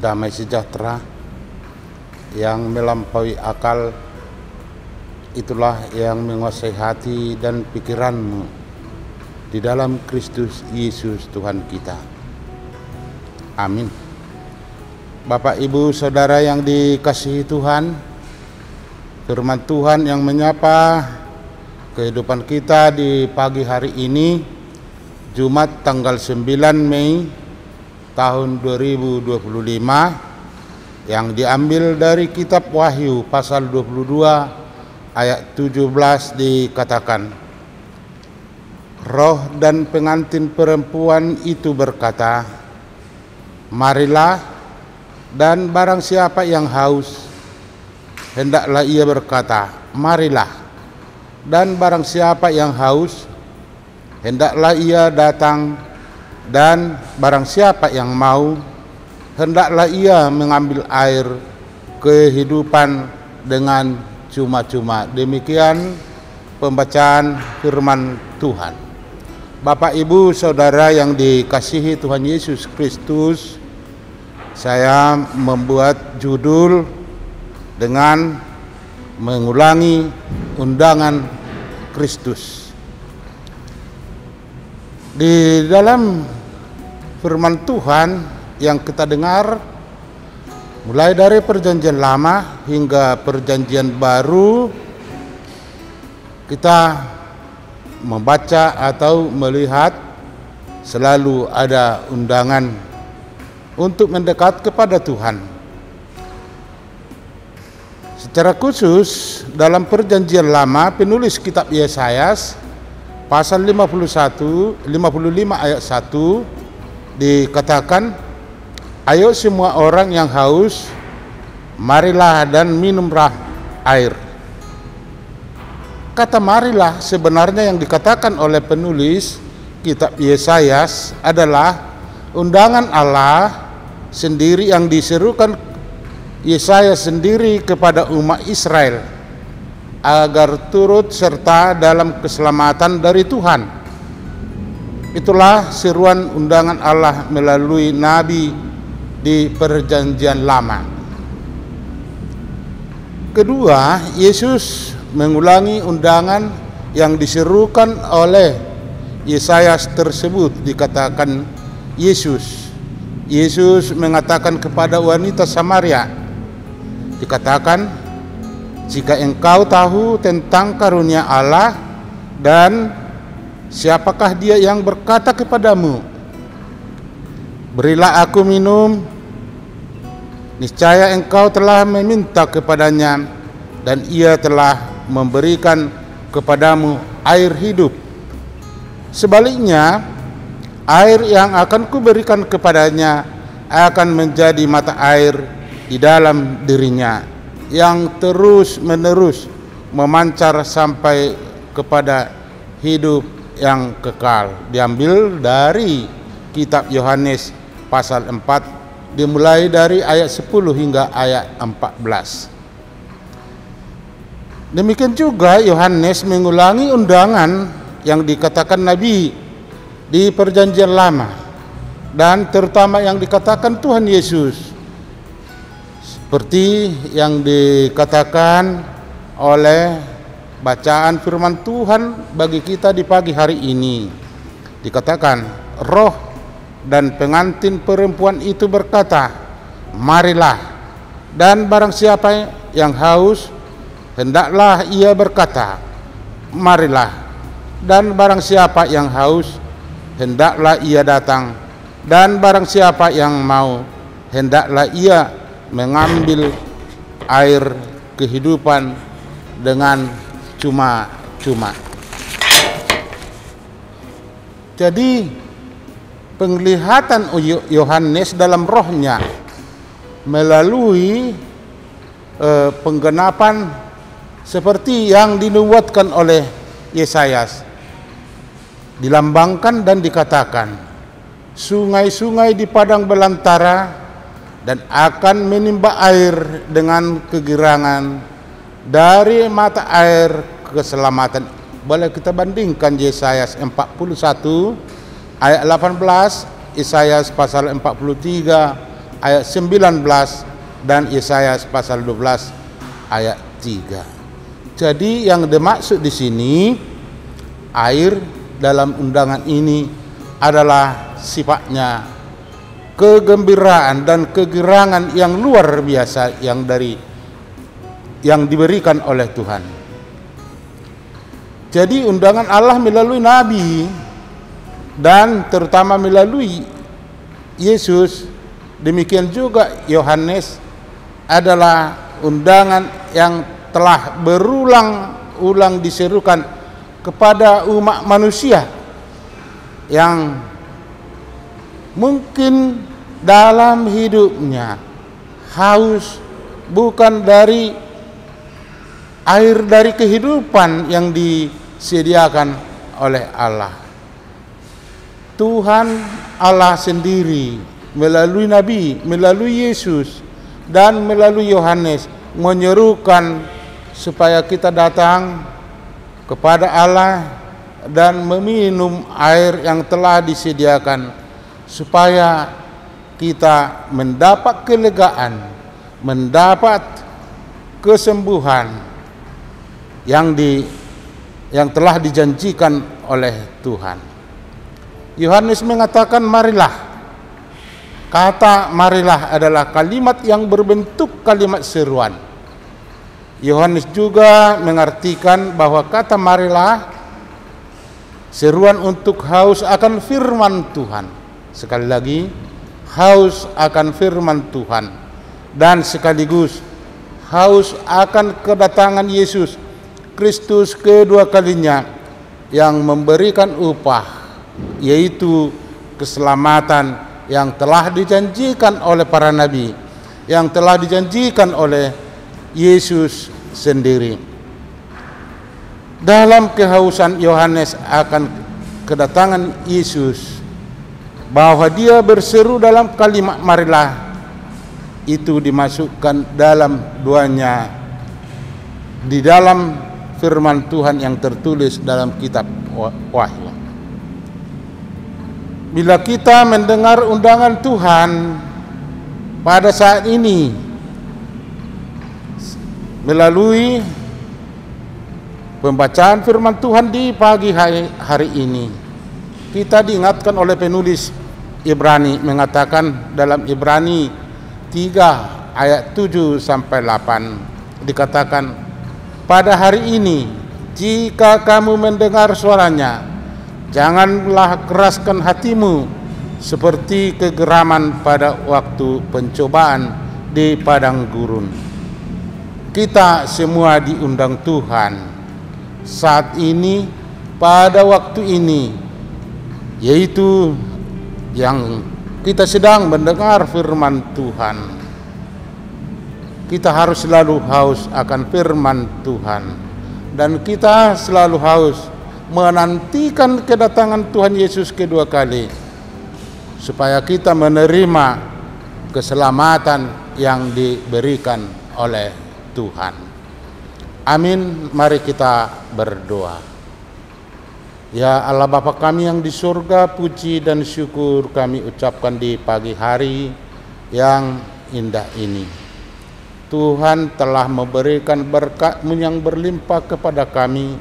damai sejahtera yang melampaui akal, itulah yang menguasai hati dan pikiranmu di dalam Kristus Yesus Tuhan kita. Amin. Bapak, Ibu, Saudara yang dikasihi Tuhan, firman Tuhan yang menyapa kehidupan kita di pagi hari ini, Jumat tanggal 9 Mei tahun 2025, yang diambil dari kitab Wahyu pasal 22 ayat 17 dikatakan, roh dan pengantin perempuan itu berkata, marilah, dan barang siapa yang haus, hendaklah ia berkata, marilah. Dan barang siapa yang haus, hendaklah ia datang. Dan barang siapa yang mau, hendaklah ia mengambil air kehidupan dengan cuma-cuma. Demikian pembacaan firman Tuhan. Bapak, Ibu, Saudara yang dikasihi Tuhan Yesus Kristus, saya membuat judul dengan mengulangi undangan Kristus. Di dalam firman Tuhan yang kita dengar, mulai dari perjanjian lama hingga perjanjian baru, kita membaca atau melihat selalu ada undangan untuk mendekat kepada Tuhan. Secara khusus dalam perjanjian lama, penulis kitab Yesayas pasal 55 ayat 1 dikatakan, ayo semua orang yang haus, marilah dan minumlah air. Kata marilah sebenarnya yang dikatakan oleh penulis kitab Yesayas adalah undangan Allah sendiri yang diserukan Yesaya sendiri kepada umat Israel agar turut serta dalam keselamatan dari Tuhan. Itulah seruan undangan Allah melalui nabi di perjanjian lama. Kedua, Yesus mengulangi undangan yang diserukan oleh Yesaya tersebut. Dikatakan Yesus mengatakan kepada wanita Samaria, dikatakan, jika engkau tahu tentang karunia Allah dan siapakah dia yang berkata kepadamu, berilah aku minum, niscaya engkau telah meminta kepadanya dan ia telah memberikan kepadamu air hidup. Sebaliknya, air yang akan kuberikan kepadanya akan menjadi mata air di dalam dirinya yang terus menerus memancar sampai kepada hidup yang kekal. Diambil dari kitab Yohanes pasal 4 dimulai dari ayat 10 hingga ayat 14. Demikian juga Yohanes mengulangi undangan yang dikatakan Nabi di perjanjian lama, dan terutama yang dikatakan Tuhan Yesus, seperti yang dikatakan oleh bacaan firman Tuhan bagi kita di pagi hari ini. Dikatakan, roh dan pengantin perempuan itu berkata, marilah. Dan barang siapa yang haus, hendaklah ia berkata, marilah. Dan barang siapa yang haus, hendaklah ia datang. Dan barang siapa yang mau, hendaklah ia mengambil air kehidupan dengan cuma-cuma. Jadi penglihatan Yohanes dalam rohnya melalui penggenapan seperti yang dinubuatkan oleh Yesayas, dilambangkan dan dikatakan, sungai-sungai di padang belantara dan akan menimba air dengan kegirangan dari mata air keselamatan. Boleh kita bandingkan Yesaya 41 ayat 18, Yesaya pasal 43 ayat 19 dan Yesaya pasal 12 ayat 3. Jadi yang dimaksud di sini air dalam undangan ini adalah sifatnya kegembiraan dan kegirangan yang luar biasa yang diberikan oleh Tuhan. Jadi undangan Allah melalui nabi dan terutama melalui Yesus, demikian juga Yohanes adalah undangan yang telah berulang-ulang diserukan kepada umat manusia yang mungkin dalam hidupnya haus bukan dari air dari kehidupan yang disediakan oleh Allah. Tuhan Allah sendiri melalui nabi, melalui Yesus dan melalui Yohanes menyerukan supaya kita datang kepada Allah dan meminum air yang telah disediakan supaya kita mendapat kelegaan, mendapat kesembuhan yang telah dijanjikan oleh Tuhan. Yohanes mengatakan marilah. Kata marilah adalah kalimat yang berbentuk kalimat seruan. Yohanes juga mengartikan bahwa kata marilah seruan untuk haus akan firman Tuhan. Sekali lagi, haus akan firman Tuhan dan sekaligus haus akan kedatangan Yesus Kristus kedua kalinya yang memberikan upah, yaitu keselamatan yang telah dijanjikan oleh para nabi, yang telah dijanjikan oleh Yesus sendiri. Dalam kehausan Yohanes akan kedatangan Yesus, bahwa dia berseru dalam kalimat marilah, itu dimasukkan dalam duanya di dalam firman Tuhan yang tertulis dalam kitab Wahyu. Bila kita mendengar undangan Tuhan pada saat ini melalui pembacaan firman Tuhan di pagi hari ini, kita diingatkan oleh penulis Ibrani mengatakan dalam Ibrani 3 ayat 7 sampai 8 dikatakan, pada hari ini jika kamu mendengar suaranya, janganlah keraskan hatimu seperti kegeraman pada waktu pencobaan di padang gurun. Kita semua diundang Tuhan saat ini, pada waktu ini, yaitu yang kita sedang mendengar firman Tuhan. Kita harus selalu haus akan firman Tuhan, dan kita selalu haus menantikan kedatangan Tuhan Yesus kedua kali, supaya kita menerima keselamatan yang diberikan oleh Tuhan. Amin. Mari kita berdoa. Ya Allah Bapa kami yang di surga, puji dan syukur kami ucapkan di pagi hari yang indah ini. Tuhan telah memberikan berkat-Mu yang berlimpah kepada kami.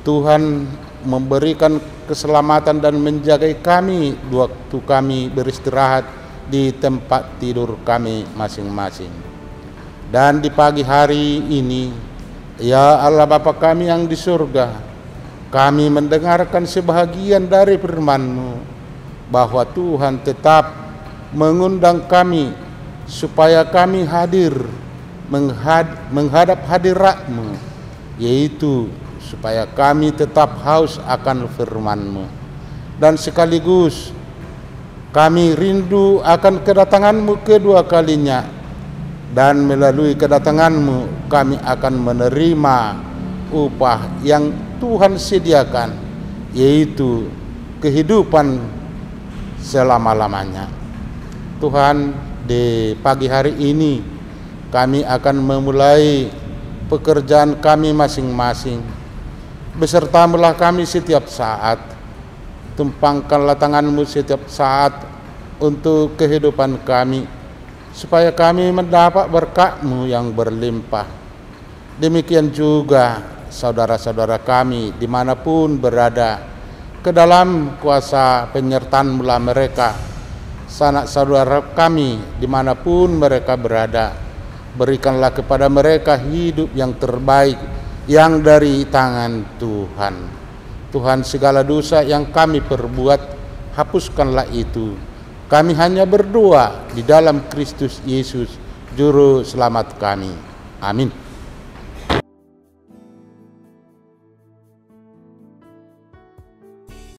Tuhan memberikan keselamatan dan menjaga kami waktu kami beristirahat di tempat tidur kami masing-masing. Dan di pagi hari ini, ya Allah Bapa kami yang di surga, kami mendengarkan sebahagian dari firman-Mu, bahwa Tuhan tetap mengundang kami supaya kami hadir menghadap hadirat-Mu, yaitu supaya kami tetap haus akan firman-Mu, dan sekaligus kami rindu akan kedatangan-Mu kedua kalinya, dan melalui kedatangan-Mu kami akan menerima upah yang Tuhan sediakan, yaitu kehidupan selama-lamanya. Tuhan, di pagi hari ini kami akan memulai pekerjaan kami masing-masing. Besertamulah kami setiap saat. Tumpangkanlah tangan-Mu setiap saat untuk kehidupan kami, supaya kami mendapat berkat-Mu yang berlimpah. Demikian juga saudara-saudara kami dimanapun berada, ke dalam kuasa penyertaan-Mu-lah mereka. Sanak saudara kami dimanapun mereka berada, berikanlah kepada mereka hidup yang terbaik yang dari tangan Tuhan. Tuhan, segala dosa yang kami perbuat, hapuskanlah itu. Kami hanya berdoa di dalam Kristus Yesus, Juru Selamat kami. Amin.